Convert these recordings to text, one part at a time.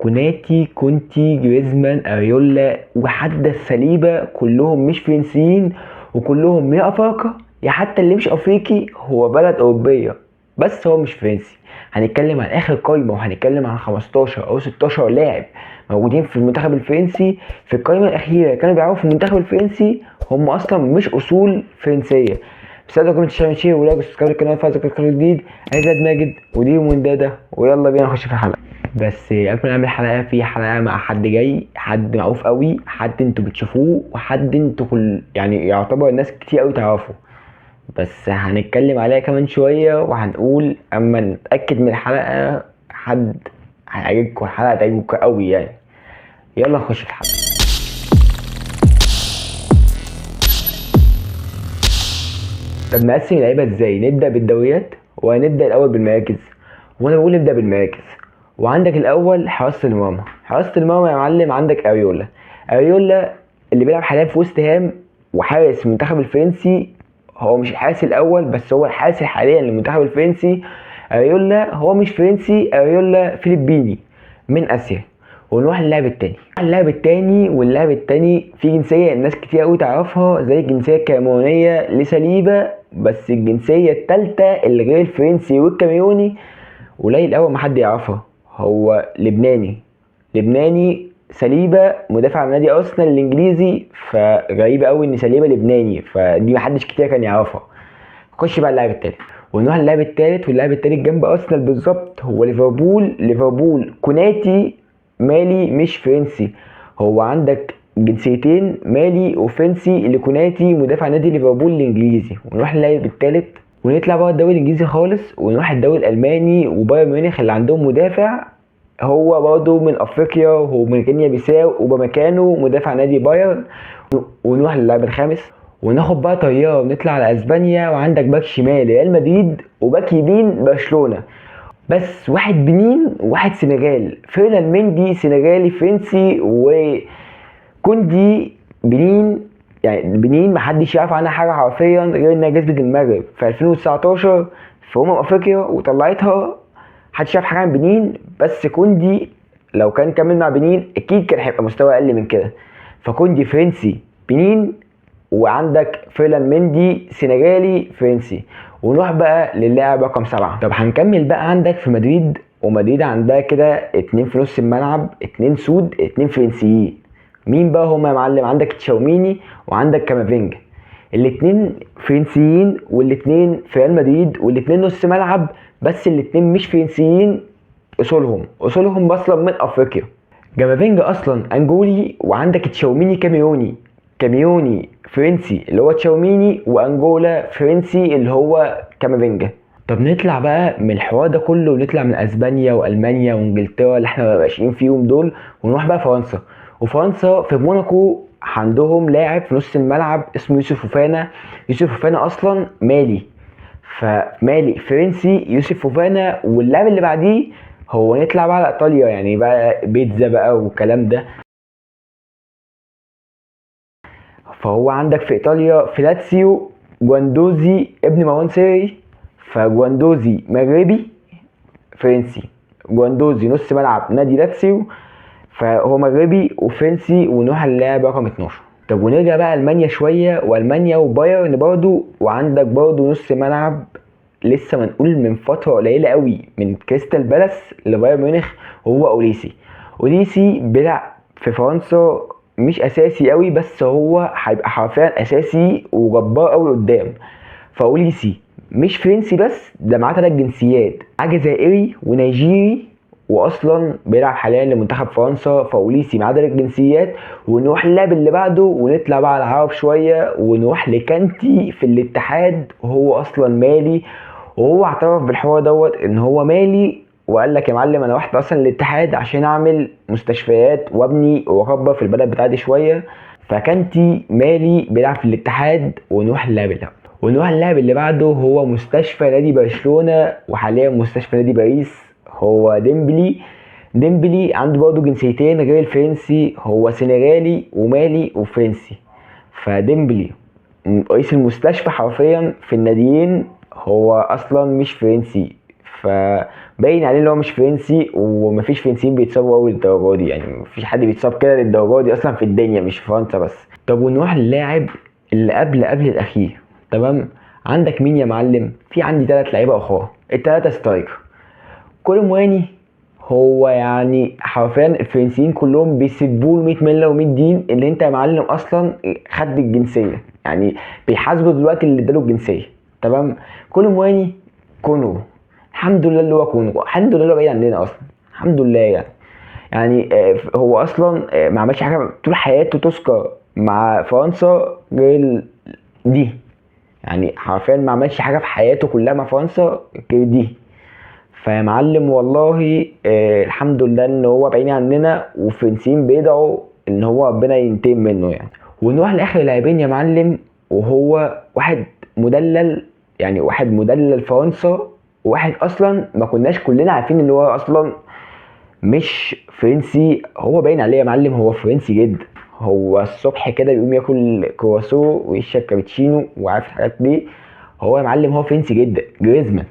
كوناتي، كونتي، جريزمان، اريولا، وحتى السليبة كلهم مش فرنسيين، وكلهم يا افارقة يا حتى اللي مش افريقي هو بلد اوروبية بس هو مش فرنسي. هنتكلم عن اخر قايمة، وهنتكلم عن 15 او 16 لاعب موجودين في المنتخب الفرنسي في القايمة الأخيرة كانوا بيلعبوا في المنتخب الفرنسي، هم أصلا مش أصول فرنسية. بس هذا كنت شامشير ولاجو سكاوت القناة فاز قناة جديد. أنا زياد ماجد ودي موندادا، ويلا بينا نخش في الحلقة. بس قبل ما نعمل حلقة، في حلقة مع حد جاي، حد معروف قوي، حد انتوا بتشوفوه، وحد انتوا كل يعني يعتبر الناس كتير قوي تعرفه. بس هنتكلم عليها كمان شوية وهنقول اما نتأكد من الحلقة حد هيعجبكم، الحلقة هتعجبكم قوي يعني. يلا نخش في الحلقة. طب نقسم اللعيبة ازاي؟ نبدأ بالدوريات وهنبدأ الأول بالمراكز. وانا بقول نبدأ بالمراكز. وعندك الأول حراسة المرمى. حراسة المرمى يا معلم عندك أريولا. أريولا اللي بيلعب حاليا في وست هام وحارس المنتخب الفرنسي. هو مش الحارس الأول بس هو الحارس حاليا للمنتخب الفرنسي. أريولا هو مش فرنسي، أريولا فلبيني من آسيا. ونروح للاعب التاني. واللاعب التاني في جنسية الناس كتير قوي تعرفها زي الجنسية الكاميرونية لسليبة، بس الجنسية التالتة اللي غير الفرنسي والكاميروني قليل قوي ما حد يعرفها. هو لبناني سليبة مدافع من نادي ارسنال الانجليزي، فغريبة قوي ان سليبة لبناني، فدي محدش كتير كان يعرفها. خش بقى اللاعب التالت. ونروح للاعب التالت، واللاعب التالت جنب ارسنال بالظبط هو ليفربول كوناتي مالي مش فرنسي. هو عندك جنسيتين مالي وفرنسي، اللي كوناتي مدافع نادي ليفربول الانجليزي. ونروح للاعب التالت ونطلع بقى الدوري الانجليزي خالص ونروح الدوري الالماني وبايرن ميونخ اللي عندهم مدافع هو برضه من افريقيا وهو من غينيا بيساو وبمكانه مدافع نادي بايرن. ونروح للاعب الخامس وناخد بقى طياره ونطلع على اسبانيا، وعندك باك شمال ريال مدريد وباك يمين برشلونه. بس واحد بنين وواحد سنغال. فيرنان مندي سنغالي فرنسي، وكوندي بنين. يعني بنين محدش يعرف عنها حاجه حرفيا غير انها جذبت المغرب في 2019 في افريقيا وطلعتها. محدش يعرف حاجه عن بنين، بس كوندي لو كان كمل مع بنين اكيد كان هيبقى مستوى اقل من كده. فكوندي فرنسي بنين، وعندك فيرلان مندي سنغالي فرنسي. ونروح بقى للاعب رقم 7. طب هنكمل بقى عندك في مدريد، ومدريد عندها كده اتنين في نص الملعب، اتنين سود اتنين فرنسيين. مين بقى هما يا معلم؟ عندك تشاوميني وعندك كامافينجا. الاتنين فرنسيين والاتنين في ريال مدريد والاتنين نص ملعب، بس الاتنين مش فرنسيين. اصولهم اصلا من افريقيا. جامافينجا اصلا انجولي، وعندك تشاوميني كاميوني فرنسي اللي هو تشاوميني، وانجولا فرنسي اللي هو كامافينجا. طب نطلع بقى من الحوار ده كله ونطلع من اسبانيا والمانيا وانجلترا اللي احنا ماشيين فيهم دول، ونروح بقى فرنسا. وفرنسا في موناكو عندهم لاعب في نص الملعب اسمه يوسف فوفانا. يوسف فوفانا اصلا مالي، فمالي فرنسي يوسف فوفانا. واللاعب اللي بعديه هو نطلع بقى على ايطاليا، يعني بقى بيتزا بقى والكلام ده. فهو عندك في ايطاليا فيلاتسيو جواندوزي ابن مروان سيري. فجواندوزي مغربي فرنسي، جواندوزي نص ملعب نادي لاتسيو، فهو مغربي وفرنسي. ونروح للاعب رقم 12. طب ونرجع بقى المانيا شويه، والمانيا وبايرن برضو، وعندك برضو نص ملعب لسه منقول من فتره قليله قوي من كريستال بالاس لبايرن ميونخ، وهو اوليسي بيلعب في فرنسا مش اساسي قوي، بس هو هيبقى حرفيا اساسي وجبار قوي قدام. فاوليسي مش فرنسي بس، ده معاه 3 جنسيات، معاه جزائري ونيجيري، واصلا بيلعب حاليا لمنتخب فرنسا. فاوليسي معاه 3 جنسيات. ونروح للاعب اللي بعده ونطلع بقى على العرب شويه ونروح لكانتي في الاتحاد، وهو اصلا مالي. وهو اعترف بالحوار دوت ان هو مالي، وقال لك يا معلم انا رحت اصلا الاتحاد عشان اعمل مستشفيات وابني واكبر في البلد بتاعتي شويه. فكانتي مالي بيلعب في الاتحاد. ونروح اللاعب اللي بعده هو مستشفى نادي برشلونه وحاليا مستشفى نادي باريس، هو ديمبلي عنده برضه جنسيتين غير الفرنسي، هو سنغالي ومالي وفرنسي. فديمبلي رئيس المستشفى حرفيا في الناديين، هو اصلا مش فرنسي. فباين عليه ان هو مش فرنسي، ومفيش فرنسيين بيتصابوا قوي للدرجه دي، يعني مفيش حد بيتصاب كده للدرجه دي اصلا في الدنيا، مش في فرنسا بس. طب ونروح للاعب اللي قبل الاخير. تمام. عندك مين يا معلم؟ في عندي 3 لعيبه اخرى، التلاتة سترايكر. كولو مواني، هو يعني حرفيا الفرنسيين كلهم بيسبوه ال 100 ملة و100 دين اللي انت يا معلم اصلا خد الجنسيه، يعني بيحاسبوا دلوقتي اللي اداله الجنسيه. تمام. كولو مواني كونو، الحمد لله اللي هو كونو، الحمد لله اللي هو بعيد عننا اصلا، الحمد لله يعني. يعني هو اصلا ما عملش حاجه طول حياته تذكر مع فرنسا غير دي، يعني حرفيا ما عملش حاجه في حياته كلها مع فرنسا غير دي. فيا معلم والله الحمد لله ان هو بعيد عننا، وفرنسيين بيدعوا ان هو ربنا ينتقم منه يعني. ونروح لاخر لاعبين يا معلم، وهو واحد مدلل، يعني واحد مدلل فرنسا، وواحد اصلا ما كناش كلنا عارفين ان هو اصلا مش فرنسي. هو باين عليه يا معلم هو فرنسي جدا. هو الصبح كده بيقوم ياكل كرواسو ويشرب كابتشينو وعارف الحاجات دي. هو يا معلم هو فرنسي جدا. جريزمان،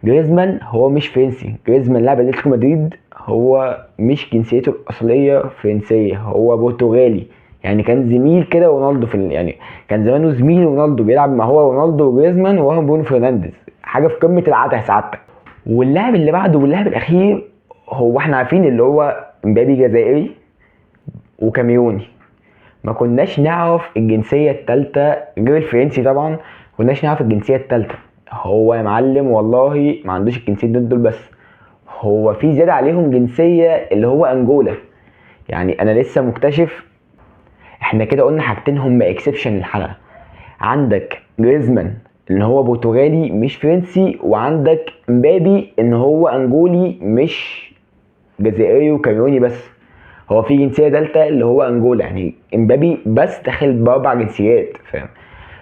جريزمان هو مش فرنسي. جريزمان لاعب اتلتيكو مدريد، هو مش جنسيته الاصليه فرنسيه، هو برتغالي. يعني كان زميل كده رونالدو يعني كان زمانه زميل رونالدو، بيلعب مع هو رونالدو وجريزمان وهو برونو فرنانديز، حاجه في قمه العته سعادتك. واللاعب اللي بعده واللاعب الاخير، هو احنا عارفين اللي هو مبابي جزائري وكاميروني. ما كناش نعرف الجنسيه الثالثه غير الفرنسي طبعا، ما كناش نعرف الجنسيه الثالثه. هو يا معلم والله ما عندوش الجنسيتين دول بس، هو في زياده عليهم جنسيه اللي هو انجولا. يعني انا لسه مكتشف، احنا كده قلنا حاجتين هم اكسبشن الحلقه. عندك جريزمان ان هو برتغالي مش فرنسي، وعندك مبابي ان هو انجولي مش جزائري وكاميروني بس، هو في جنسيه ثالثه اللي هو انجولا. يعني امبابي بس داخل باربع جنسيات، فاهم؟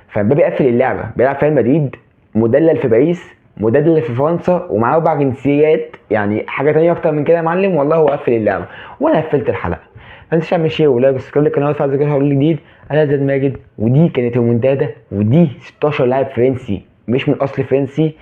فمبابي قفل اللعبه، بيلعب في ريال مدريد، مدلل في باريس، مدلل في فرنسا، ومعاه 4 جنسيات. يعني حاجه تانية اكتر من كده يا معلم، والله هو قفل اللعبه. وانا قفلت الحلقه. فانت تعمل شير ولايك وسبسكرايب للقناه وتفعل زر الجرس جديد. انا زياد ماجد، ودي كانت المنتدى، ودي 16 لاعب فرنسي مش من اصل فرنسي